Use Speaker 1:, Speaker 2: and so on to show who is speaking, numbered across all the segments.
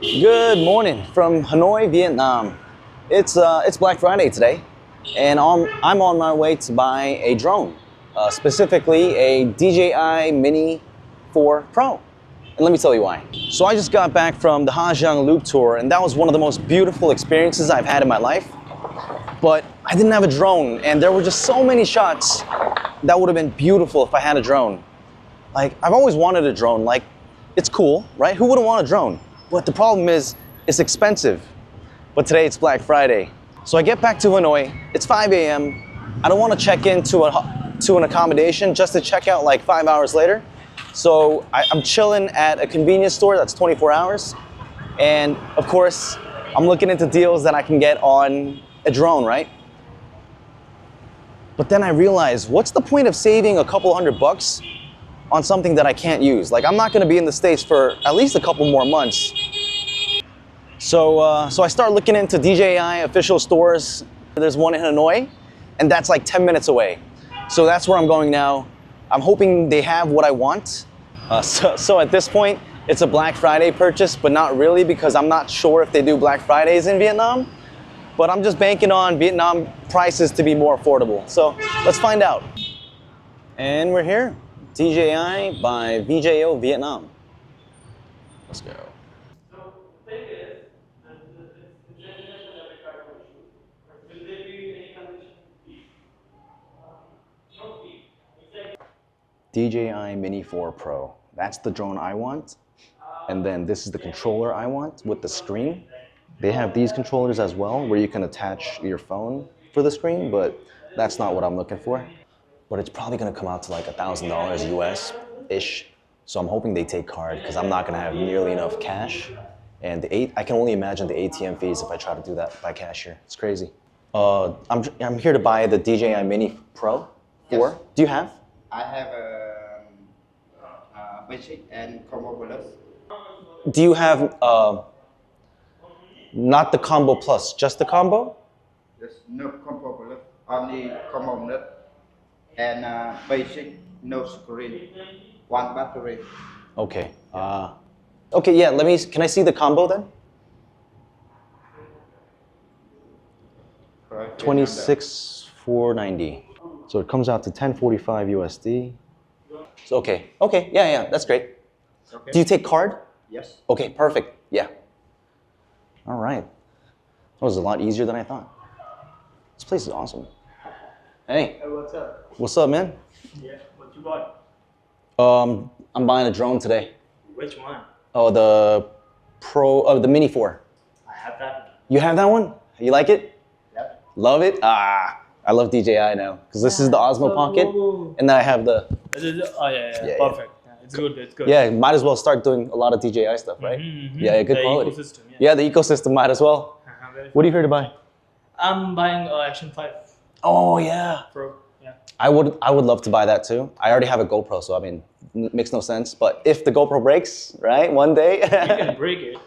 Speaker 1: Good morning from Hanoi, Vietnam. It's Black Friday today, and I'm on my way to buy a drone, specifically a DJI Mini 4 Pro. And let me tell you why. So I just got back from the Hajang Loop Tour, and that was one of the most beautiful experiences I've had in my life. But I didn't have a drone, and there were just so many shots that would have been beautiful if I had a drone. Like, I've always wanted a drone. Like, it's cool, right? Who wouldn't want a drone? But the problem is, it's expensive. But today it's Black Friday. So I get back to Hanoi, it's 5 a.m. I don't want to check into an accommodation just to check out like 5 hours later. So I'm chilling at a convenience store that's 24 hours. And of course, I'm looking into deals that I can get on a drone, right? But then I realized, what's the point of saving a couple $100 on something that I can't use? Like, I'm not gonna be in the States for at least a couple more months. So I start looking into DJI official stores. There's one in Hanoi, and that's like 10 minutes away. So that's where I'm going now. I'm hoping they have what I want. So at this point, it's a Black Friday purchase, but not really, because I'm not sure if they do Black Fridays in Vietnam. But I'm just banking on Vietnam prices to be more affordable. So let's find out. And we're here. DJI by VJO Vietnam. Let's go.
Speaker 2: So the thing is, it's international epic cargo issue. Will there be any condition? No fee.
Speaker 1: DJI Mini 4 Pro. That's the drone I want. And then this is the controller I want with the screen. They have these controllers as well where you can attach your phone for the screen, but that's not what I'm looking for. But it's probably gonna come out to like $1,000 US-ish. So I'm hoping they take card, because I'm not gonna have nearly enough cash. And I can only imagine the ATM fees if I try to do that by cash here. It's crazy. I'm here to buy the DJI Mini Pro 4.
Speaker 3: Yes.
Speaker 1: Do you have?
Speaker 3: I have a basic and combo plus.
Speaker 1: Do you have not the combo plus, just the combo?
Speaker 3: There's no combo plus, only combo plus and basic, no screen, one battery.
Speaker 1: Okay. Okay, yeah, can I see the combo then?
Speaker 3: Correct.
Speaker 1: 26,490. So it comes out to 1045 USD. So okay, yeah, that's great.
Speaker 3: Okay.
Speaker 1: Do you take card?
Speaker 3: Yes.
Speaker 1: Okay, perfect, yeah. All right. That was a lot easier than I thought. This place is awesome. Hey.
Speaker 2: Hey, what's up?
Speaker 1: What's up, man?
Speaker 2: Yeah, what you bought?
Speaker 1: I'm buying a drone today.
Speaker 2: Which one?
Speaker 1: Oh, the the Mini 4.
Speaker 2: I have that.
Speaker 1: You have that one? You like it?
Speaker 2: Yep.
Speaker 1: Love it? I love DJI now, because this is the Osmo Pocket, and then I have the...
Speaker 2: Oh, yeah,
Speaker 1: Yeah,
Speaker 2: perfect. Yeah, it's good, it's good.
Speaker 1: Yeah, might as well start doing a lot of DJI stuff, right? Yeah, good quality.
Speaker 2: Ecosystem,
Speaker 1: Yeah, the ecosystem might as well. What are you here to buy?
Speaker 2: I'm buying Action 5
Speaker 1: Oh, yeah.
Speaker 2: Pro. Yeah.
Speaker 1: I would love to buy that too. I already have a GoPro, so I mean, it makes no sense. But if the GoPro breaks, right, one day...
Speaker 2: You can break it.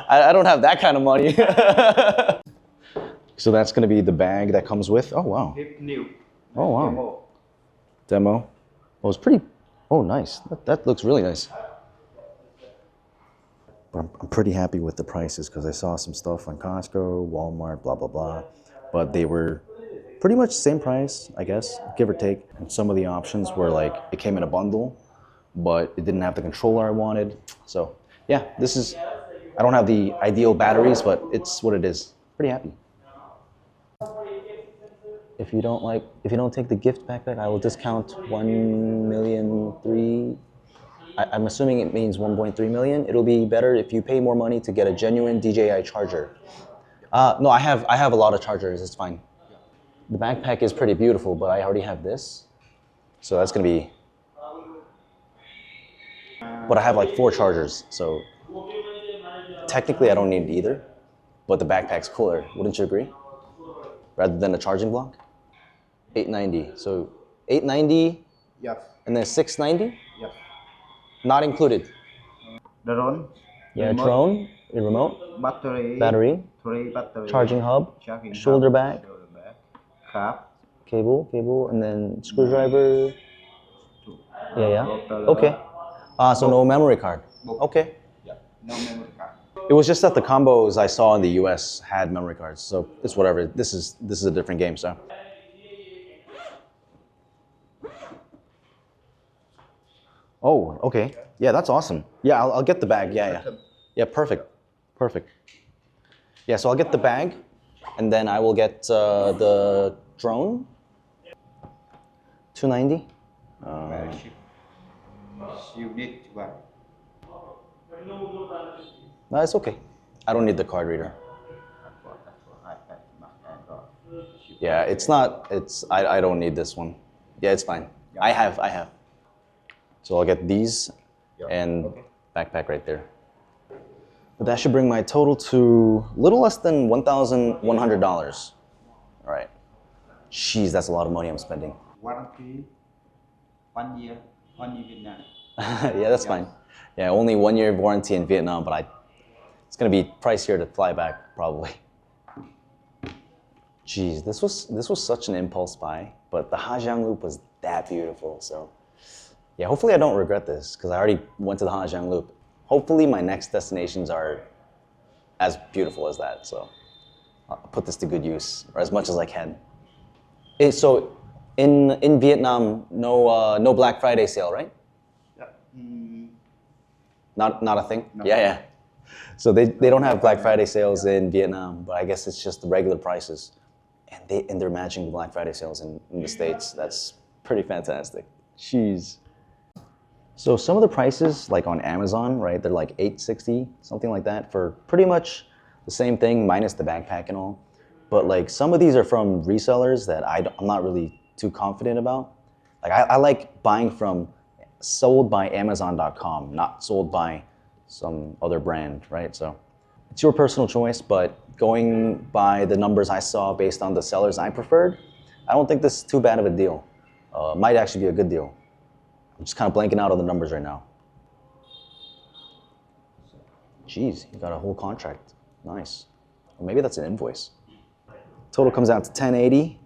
Speaker 1: I don't have that kind of money. So that's going to be the bag that comes with. Oh, wow.
Speaker 3: New.
Speaker 1: Oh, wow. Demo. Oh, it's pretty. Oh, nice. That looks really nice. But I'm pretty happy with the prices, because I saw some stuff on Costco, Walmart, blah, blah, blah. But they were pretty much the same price, I guess, give or take. And some of the options were like, it came in a bundle, but it didn't have the controller I wanted. So yeah, I don't have the ideal batteries, but it's what it is. Pretty happy. If you don't take the gift backpack, I will discount 1,000,003. I'm assuming it means 1.3 million. It'll be better if you pay more money to get a genuine DJI charger. No, I have a lot of chargers. It's fine. The backpack is pretty beautiful, but I already have this, so that's gonna be. But I have like 4 chargers, so technically I don't need either. But the backpack's cooler, wouldn't you agree? Rather than a charging block. 890. So 890.
Speaker 3: Yes.
Speaker 1: And then 690.
Speaker 3: Yes.
Speaker 1: Not included.
Speaker 3: Drone.
Speaker 1: Yeah,
Speaker 3: Remote.
Speaker 1: drone, a remote, battery,
Speaker 3: 3 battery,
Speaker 1: charging hub,
Speaker 3: charging
Speaker 1: shoulder
Speaker 3: hub,
Speaker 1: bag,
Speaker 3: cap,
Speaker 1: cable, and then screwdriver. Yeah. Okay. So no memory card. Okay.
Speaker 3: No memory card.
Speaker 1: It was just that the combos I saw in the US had memory cards, so it's whatever. This is a different game, so. Oh, okay. Yeah, that's awesome. Yeah, I'll get the bag. Yeah, yeah. Yeah, perfect. Perfect. Yeah, so I'll get the bag, and then I will get the drone. 290.
Speaker 3: Very cheap. You need to buy.
Speaker 1: No, it's okay. I don't need the card reader. Yeah, it's not. I don't need this one. Yeah, it's fine. I have. So I'll get these and backpack right there. But that should bring my total to a little less than $1,100. All right. Jeez, that's a lot of money I'm spending.
Speaker 3: Warranty, 1 year, Vietnam.
Speaker 1: Yeah, that's fine. Yeah, only 1 year warranty in Vietnam, but it's gonna be pricier to fly back probably. Jeez, this was such an impulse buy, but the Ha Giang Loop was that beautiful. So yeah, hopefully I don't regret this because I already went to the Ha Giang Loop. Hopefully my next destinations are as beautiful as that. So I'll put this to good use, or as much as I can. So in Vietnam, no Black Friday sale, right?
Speaker 3: Yeah.
Speaker 1: Not a thing?
Speaker 3: No.
Speaker 1: Yeah. So they don't have Black Friday sales in Vietnam, but I guess it's just the regular prices. And they're matching the Black Friday sales in the States. That's pretty fantastic. Jeez. So some of the prices, like on Amazon, right, they're like $8.60, something like that, for pretty much the same thing, minus the backpack and all. But like some of these are from resellers that I'm not really too confident about. Like I like buying from sold by Amazon.com, not sold by some other brand, right? So it's your personal choice, but going by the numbers I saw based on the sellers I preferred, I don't think this is too bad of a deal. Might actually be a good deal. I'm just kind of blanking out on the numbers right now. Jeez, you got a whole contract. Nice. Or maybe that's an invoice. Total comes out to 1080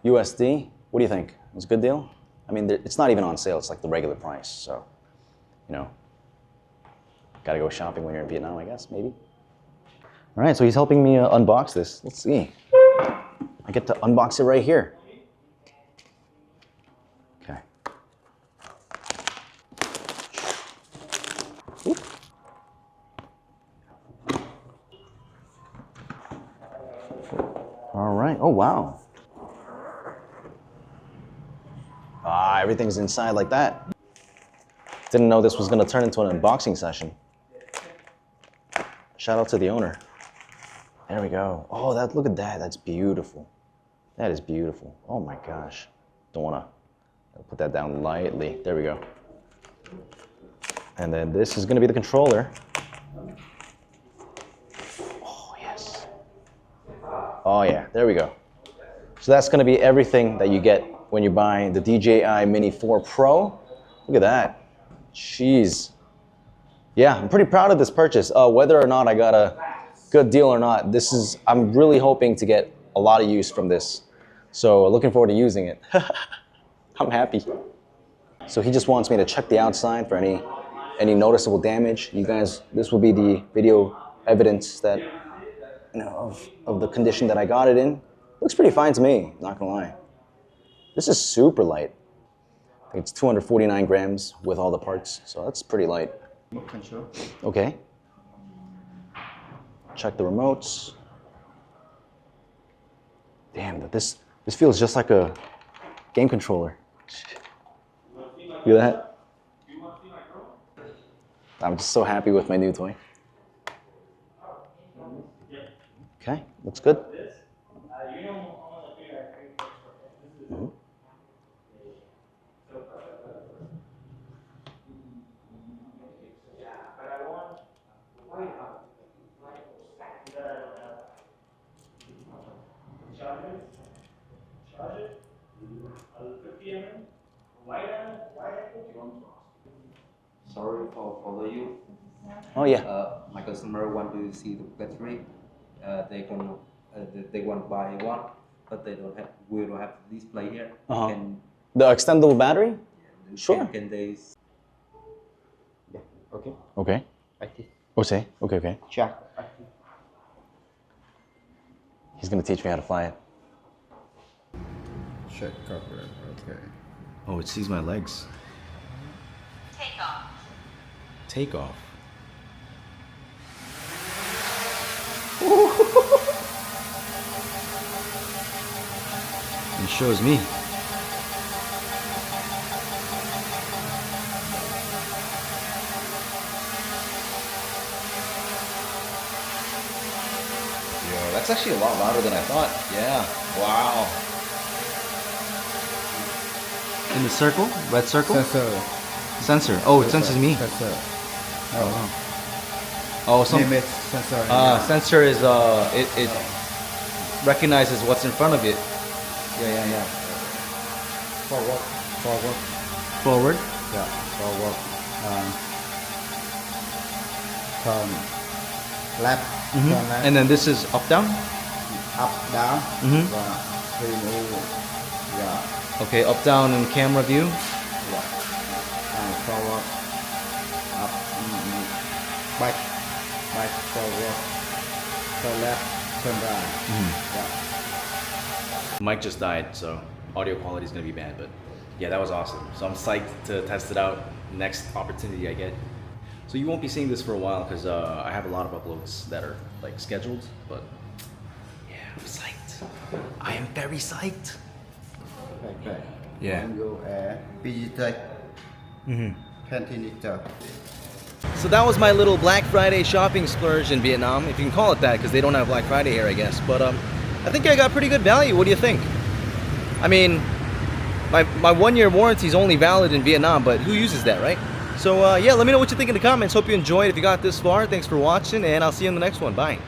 Speaker 1: USD. What do you think? It's a good deal? I mean, it's not even on sale. It's like the regular price. So, you know, gotta go shopping when you're in Vietnam, I guess, maybe. All right, so he's helping me unbox this. Let's see. I get to unbox it right here. Okay. Oop. All right. Oh, wow. Ah, everything's inside like that. Didn't know this was going to turn into an unboxing session. Shout out to the owner. There we go. Oh, look at that. That's beautiful. That is beautiful. Oh my gosh. Don't want to put that down lightly. There we go. And then this is going to be the controller. Oh, yes. Oh, yeah. There we go. So that's going to be everything that you get when you buy the DJI Mini 4 Pro. Look at that. Jeez. Yeah, I'm pretty proud of this purchase. Whether or not I got a good deal or not, I'm really hoping to get a lot of use from this. So looking forward to using it. I'm happy. So he just wants me to check the outside for any noticeable damage. You guys, this will be the video evidence that, you know, of the condition that I got it in. Looks pretty fine to me, not gonna lie. This is super light. I think it's 249 grams with all the parts, so that's pretty light.
Speaker 3: Control.
Speaker 1: Okay. Check the remotes. Damn, this feels just like a game controller. Look at that. I'm just so happy with my new toy. Okay, looks good. Mm-hmm.
Speaker 4: Sorry for follow you.
Speaker 1: Oh yeah.
Speaker 4: My customer want to see the battery. They want to buy one, but we don't have the display here.
Speaker 1: Uh-huh. The extendable battery? Sure.
Speaker 4: Can they?
Speaker 3: Yeah. Okay.
Speaker 1: Okay.
Speaker 3: Like this.
Speaker 1: Oh, say? Okay, okay.
Speaker 3: Check.
Speaker 1: He's gonna teach me how to fly it.
Speaker 3: Check cover. Okay.
Speaker 1: Oh, it sees my legs.
Speaker 5: Take off.
Speaker 1: Take off. It shows me. Yo, that's actually a lot louder than I thought. Yeah. Wow. In the circle? Red circle?
Speaker 3: Sensor.
Speaker 1: Sensor. Oh, it senses me.
Speaker 3: Sensor.
Speaker 1: Oh, some
Speaker 3: Name it sensor.
Speaker 1: sensor is it recognizes what's in front of it. Yeah.
Speaker 3: Forward. Forward.
Speaker 1: Forward.
Speaker 3: Yeah. Forward. Turn left. Turn left.
Speaker 1: And then this is up down.
Speaker 3: Up down.
Speaker 1: Mhm.
Speaker 3: Remove. Yeah.
Speaker 1: Okay, up down in camera view.
Speaker 3: Yeah. Forward. Up. Back. Back. Forward. Turn left. Turn right. Yeah.
Speaker 1: Mic just died, so audio quality is gonna be bad, but yeah, that was awesome. So I'm psyched to test it out next opportunity I get. So you won't be seeing this for a while because I have a lot of uploads that are like scheduled, but yeah, I'm psyched. I am very psyched.
Speaker 3: Okay.
Speaker 1: Yeah.
Speaker 3: You PG centimeter.
Speaker 1: So that was my little Black Friday shopping splurge in Vietnam, if you can call it that, because they don't have Black Friday here, I guess. But I think I got pretty good value. What do you think? I mean, my 1-year warranty is only valid in Vietnam, but who uses that, right? So yeah, let me know what you think in the comments. Hope you enjoyed. If you got this far, thanks for watching, and I'll see you in the next one. Bye.